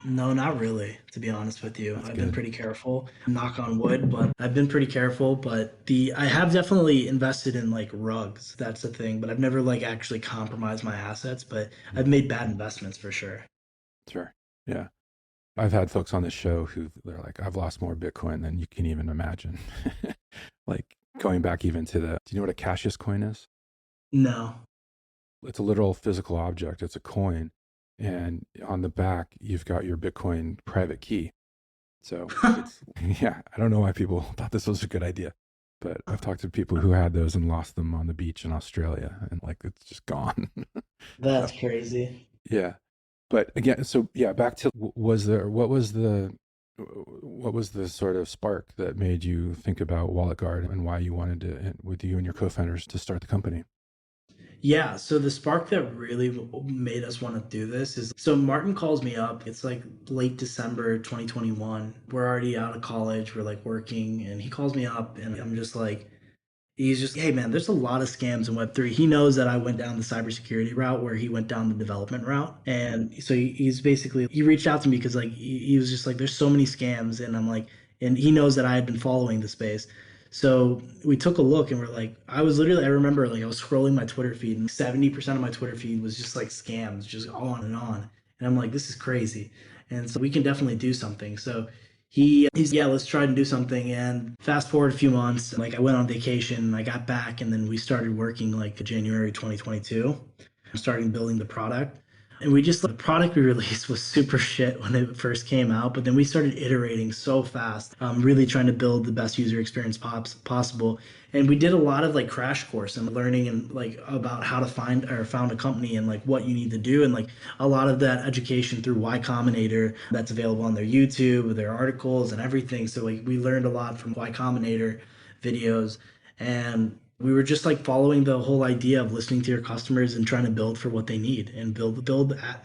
No, not really, to be honest with you. That's I've been good. pretty careful. Knock on wood, but I've been pretty careful. But the I have definitely invested in like rugs. That's the thing. But I've never like actually compromised my assets. But I've Mm, made bad investments for sure. sure. Yeah. I've had folks on the show who they're like, I've lost more Bitcoin than you can even imagine. Like going back even to do you know what a Cassius coin is? No. It's a literal physical object. It's a coin. And on the back, you've got your Bitcoin private key. So it's, yeah, I don't know why people thought this was a good idea, but I've talked to people who had those and lost them on the beach in Australia and like it's just gone. That's So, crazy. yeah. But again, so yeah, back to what was the sort of spark that made you think about Wallet Guard and why you wanted to, with you and your co-founders, to start the company? Yeah, so the spark that really made us want to do this is so Martin calls me up. It's like late December 2021. We're already out of college, we're like working, and he calls me up, and I'm just like, he's just, hey man, there's a lot of scams in Web3. He knows that I went down the cybersecurity route where he went down the development route. And so he's basically, he reached out to me because like he was just like, there's so many scams. And I'm like, and he knows that I had been following the space. So we took a look and we're like, I remember like I was scrolling my Twitter feed and 70% of my Twitter feed was just like scams, just on and on. And I'm like, this is crazy. And so we can definitely do something. So he's yeah, let's try and do something. And fast forward a few months, like I went on vacation, I got back, and then we started working like January 2022, starting building the product. And we just, the product we released was super shit when it first came out, but then we started iterating so fast, really trying to build the best user experience possible. And we did a lot of like crash course and learning and like about how to found a company and like what you need to do. And like a lot of that education through Y Combinator that's available on their YouTube, their articles and everything. So like we learned a lot from Y Combinator videos, and we were just like following the whole idea of listening to your customers and trying to build for what they need and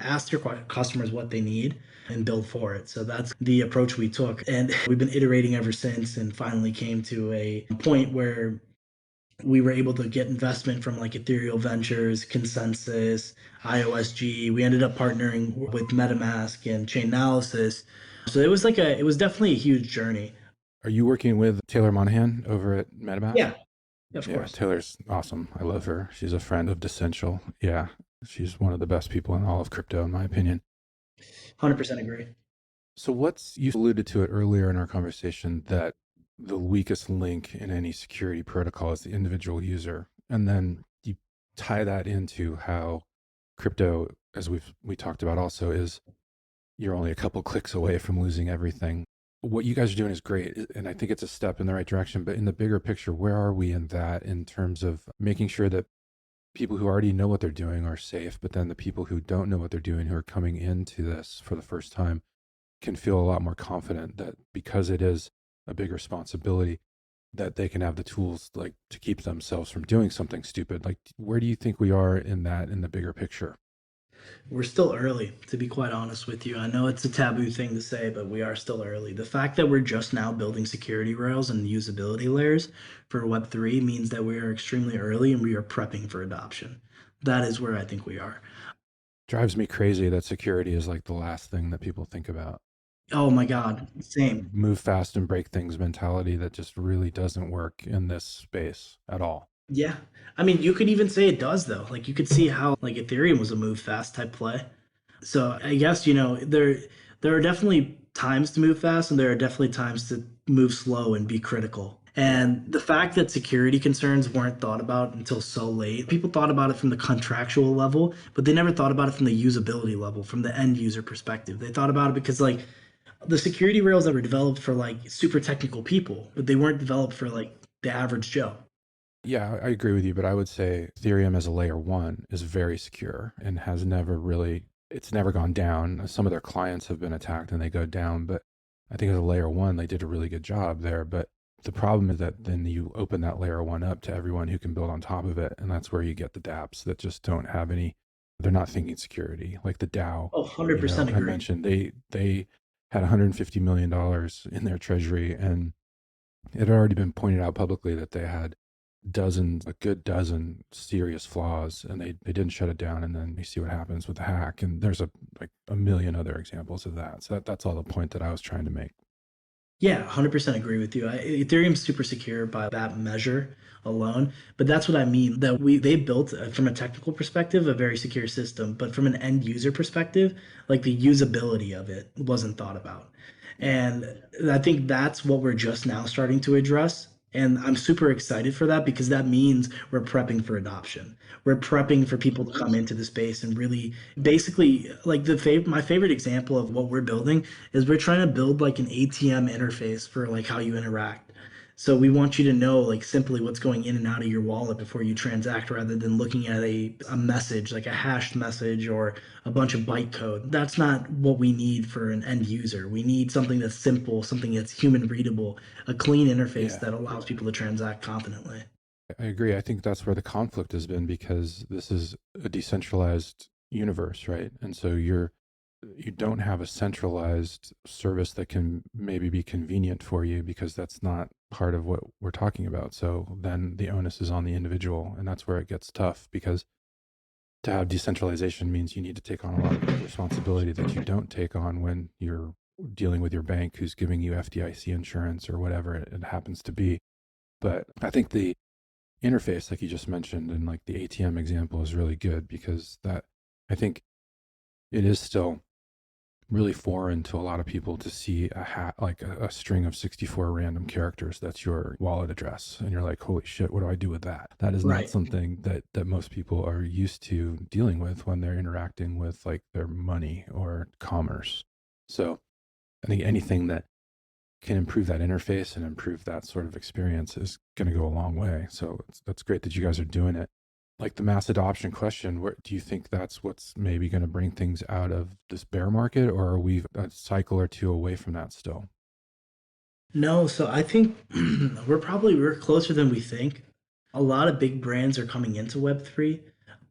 ask your customers what they need and build for it. So that's the approach we took. And we've been iterating ever since and finally came to a point where we were able to get investment from like Ethereal Ventures, Consensus, IOSG. We ended up partnering with MetaMask and Chainalysis. So it was definitely a huge journey. Are you working with Taylor Monahan over at MetaMask? Yeah, of Yeah, course. Taylor's awesome. I love her. She's a friend of Decential. Yeah, she's one of the best people in all of crypto, in my opinion. 100% agree. So, you alluded to it earlier in our conversation that the weakest link in any security protocol is the individual user. And then you tie that into how crypto, as we talked about also, is you're only a couple clicks away from losing everything. What you guys are doing is great. And I think it's a step in the right direction. But in the bigger picture, where are we in that in terms of making sure that people who already know what they're doing are safe, but then the people who don't know what they're doing, who are coming into this for the first time, can feel a lot more confident that because it is a big responsibility, that they can have the tools like to keep themselves from doing something stupid. Like, where do you think we are in that in the bigger picture? We're still early, to be quite honest with you. I know it's a taboo thing to say, but we are still early. The fact that we're just now building security rails and usability layers for Web3 means that we are extremely early and we are prepping for adoption. That is where I think we are. Drives me crazy that security is like the last thing that people think about. Oh my God, same. Move fast and break things mentality that just really doesn't work in this space at all. Yeah. I mean, you could even say it does though. Like you could see how like Ethereum was a move fast type play. So I guess, there are definitely times to move fast and there are definitely times to move slow and be critical. Yeah. And the fact that security concerns weren't thought about until so late, people thought about it from the contractual level, but they never thought about it from the usability level, from the end user perspective. They thought about it because like the security rails that were developed for like super technical people, but they weren't developed for like the average Joe. Yeah, I agree with you, but I would say Ethereum as a layer one is very secure and has never really, it's never gone down. Some of their clients have been attacked and they go down, but I think as a layer one, they did a really good job there. But the problem is that then you open that layer one up to everyone who can build on top of it. And that's where you get the dApps that just don't have any, they're not thinking security. Like the DAO, Oh, 100% I agree. mentioned, they had $150 million in their treasury, and it had already been pointed out publicly that they had a good dozen serious flaws, and they didn't shut it down. And then you see what happens with the hack. And there's like a million other examples of that. So that's all the point that I was trying to make. Yeah, 100% agree with you. Ethereum's super secure by that measure alone, but that's what I mean that they built from a technical perspective a very secure system, but from an end user perspective, like the usability of it wasn't thought about. Yeah. And I think that's what we're just now starting to address. And I'm super excited for that because that means we're prepping for adoption. We're prepping for people to come into the space and really basically like my favorite example of what we're building is we're trying to build like an ATM interface for like how you interact. So we want you to know like simply what's going in and out of your wallet before you transact rather than looking at a message, like a hashed message or a bunch of bytecode. That's not what we need for an end user. We need something that's simple, something that's human readable, a clean interface Yeah. that allows people to transact confidently. I agree. I think that's where the conflict has been, because this is a decentralized universe, right? And so you don't have a centralized service that can maybe be convenient for you, because that's not part of what we're talking about. So then the onus is on the individual, and that's where it gets tough, because to have decentralization means you need to take on a lot of responsibility that you don't take on when you're dealing with your bank who's giving you FDIC insurance or whatever it happens to be. But I think the interface, like you just mentioned, and like the ATM example is really good, because that, I think it is still really foreign to a lot of people to see a hat like a string of 64 random characters that's your wallet address, and you're like, holy shit, what do I do with that? That is not Right. something that most people are used to dealing with when they're interacting with like their money or commerce. So I think anything that can improve that interface and improve that sort of experience is going to go a long way. So that's great that you guys are doing it. Like the mass adoption question, where do you think that's what's maybe going to bring things out of this bear market, or are we a cycle or two away from that still? No, so I think we're closer than we think. A lot of big brands are coming into Web3,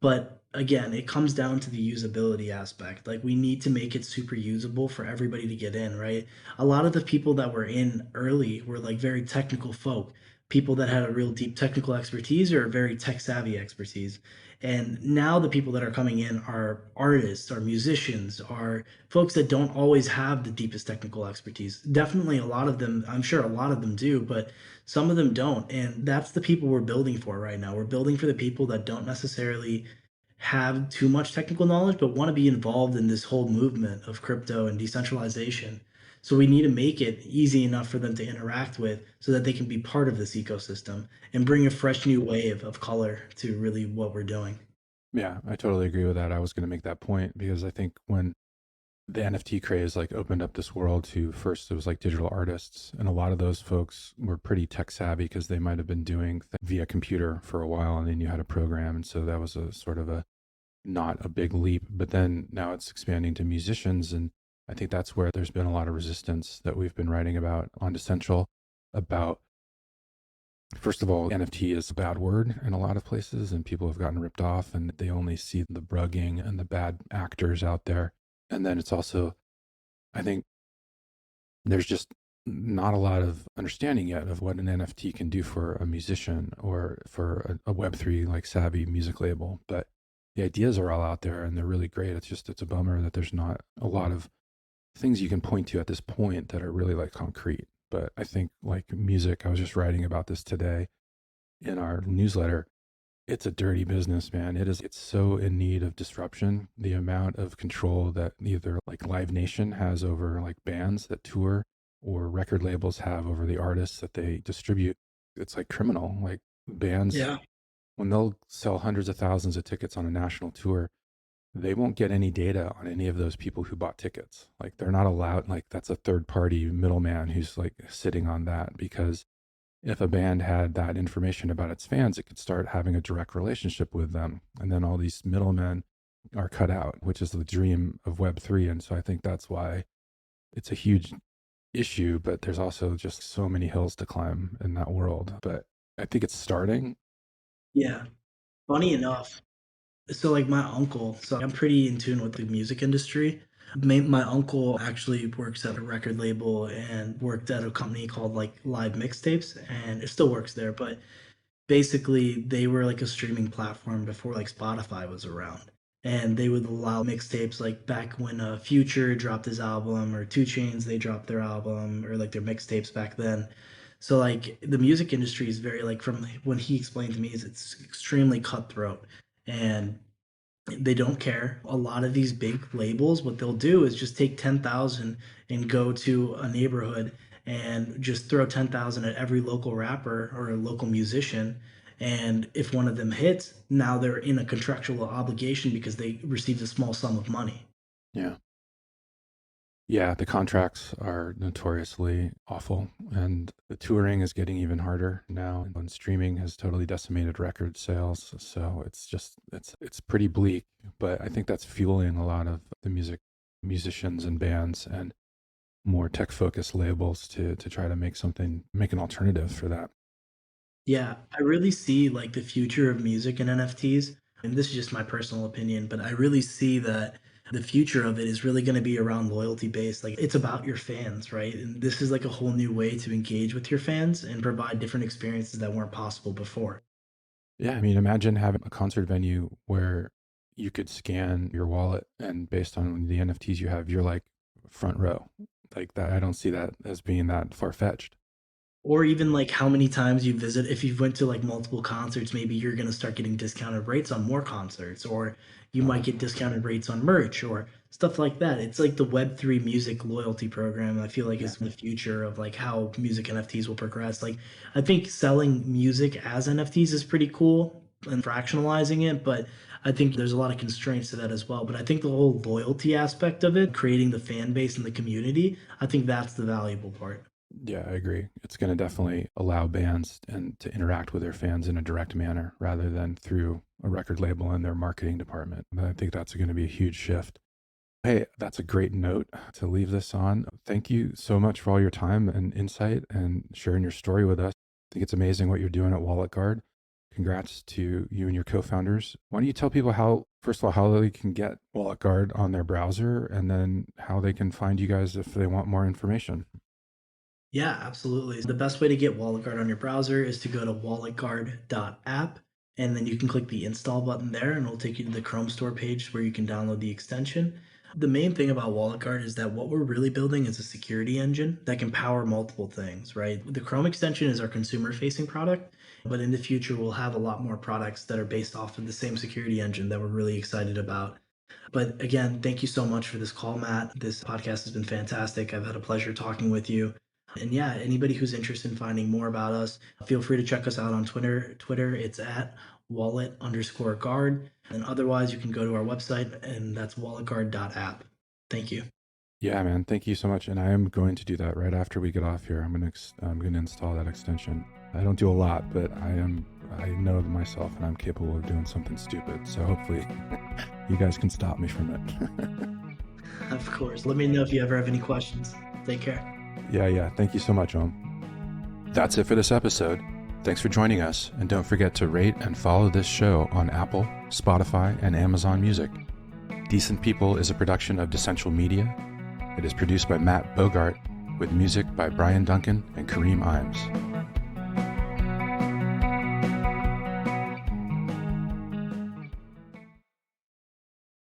but again, it comes down to the usability aspect. Like we need to make it super usable for everybody to get in, right? A lot of the people that were in early were like very technical folk, people that had a real deep technical expertise or a very tech savvy expertise. And now the people that are coming in are artists, are musicians, are folks that don't always have the deepest technical expertise. Definitely a lot of them, I'm sure a lot of them do, but some of them don't. And that's the people we're building for right now. We're building for the people that don't necessarily have too much technical knowledge, but want to be involved in this whole movement of crypto and decentralization. So we need to make it easy enough for them to interact with so that they can be part of this ecosystem and bring a fresh new wave of color to really what we're doing. Yeah, I totally agree with that. I was going to make that point, because I think when the NFT craze like opened up this world to, first it was like digital artists, and a lot of those folks were pretty tech savvy because they might have been doing via computer for a while, and then you had a program, and so that was a sort of a not a big leap. But then now it's expanding to musicians, and I think that's where there's been a lot of resistance that we've been writing about on Decential about. First of all, NFT is a bad word in a lot of places, and people have gotten ripped off, and they only see the brugging and the bad actors out there. And then it's also, I think there's just not a lot of understanding yet of what an NFT can do for a musician or for a Web3 like savvy music label. But the ideas are all out there and they're really great. It's a bummer that there's not a lot of things you can point to at this point that are really like concrete. But I think like music, I was just writing about this today in our newsletter. It's a dirty business, man. It's so in need of disruption. The amount of control that either like Live Nation has over like bands that tour or record labels have over the artists that they distribute, it's like criminal. Like bands, Yeah. when they'll sell hundreds of thousands of tickets on a national tour, they won't get any data on any of those people who bought tickets. Like they're not allowed, like that's a third party middleman who's like sitting on that, because if a band had that information about its fans, it could start having a direct relationship with them. And then all these middlemen are cut out, which is the dream of Web3. And so I think that's why it's a huge issue, but there's also just so many hills to climb in that world. But I think it's starting. Yeah. Funny enough, so like my uncle, so I'm pretty in tune with the music industry. My uncle actually works at a record label and worked at a company called like Live Mixtapes, and it still works there. But basically, they were like a streaming platform before like Spotify was around, and they would allow mixtapes like back when Future dropped his album or Two Chains they dropped their album or like their mixtapes back then. So like the music industry is very like from when he explained to me is it's extremely cutthroat and they don't care. A lot of these big labels, what they'll do is just take 10,000 and go to a neighborhood and just throw 10,000 at every local rapper or a local musician. And if one of them hits, now they're in a contractual obligation because they received a small sum of money. Yeah. Yeah, the contracts are notoriously awful, and the touring is getting even harder now. And streaming has totally decimated record sales, so it's pretty bleak. But I think that's fueling a lot of the musicians and bands and more tech focused labels to try to make an alternative for that. Yeah, I really see like the future of music and NFTs. And this is just my personal opinion, but I really see that the future of it is really going to be around loyalty based. Like it's about your fans, right? And this is like a whole new way to engage with your fans and provide different experiences that weren't possible before. Yeah, I mean, imagine having a concert venue where you could scan your wallet, and based on the NFTs you have, you're like front row. Like that, I don't see that as being that far fetched. Or even like how many times you visit. If you've went to like multiple concerts, maybe you're going to start getting discounted rates on more concerts, or you might get discounted rates on merch or stuff like that. It's like the Web3 music loyalty program. I feel like Yeah. is the future of like how music NFTs will progress. Like I think selling music as NFTs is pretty cool and fractionalizing it, but I think there's a lot of constraints to that as well. But I think the whole loyalty aspect of it, creating the fan base and the community, I think that's the valuable part. Yeah, I agree. It's going to definitely allow bands and to interact with their fans in a direct manner rather than through a record label and their marketing department. I think that's going to be a huge shift. Hey, that's a great note to leave this on. Thank you so much for all your time and insight and sharing your story with us. I think it's amazing what you're doing at Wallet Guard. Congrats to you and your co-founders. Why don't you tell people how, first of all, how they can get Wallet Guard on their browser, and then how they can find you guys if they want more information? Yeah, absolutely. The best way to get WalletGuard on your browser is to go to walletguard.app, and then you can click the install button there and it'll take you to the Chrome store page where you can download the extension. The main thing about WalletGuard is that what we're really building is a security engine that can power multiple things, right? The Chrome extension is our consumer facing product, but in the future we'll have a lot more products that are based off of the same security engine that we're really excited about. But again, thank you so much for this call, Matt. This podcast has been fantastic. I've had a pleasure talking with you. And yeah, anybody who's interested in finding more about us, feel free to check us out on Twitter. It's at wallet_guard. And otherwise, you can go to our website, and that's walletguard.app. Thank you. Yeah, man. Thank you so much. And I am going to do that right after we get off here. I'm gonna install that extension. I don't do a lot, but I know myself, and I'm capable of doing something stupid. So hopefully, you guys can stop me from it. Of course. Let me know if you ever have any questions. Take care. Yeah. Thank you so much, Ohm. That's it for this episode. Thanks for joining us, and don't forget to rate and follow this show on Apple, Spotify, and Amazon Music. Decent People is a production of Decential Media. It is produced by Matt Bogart, with music by Brian Duncan and Kareem Imes.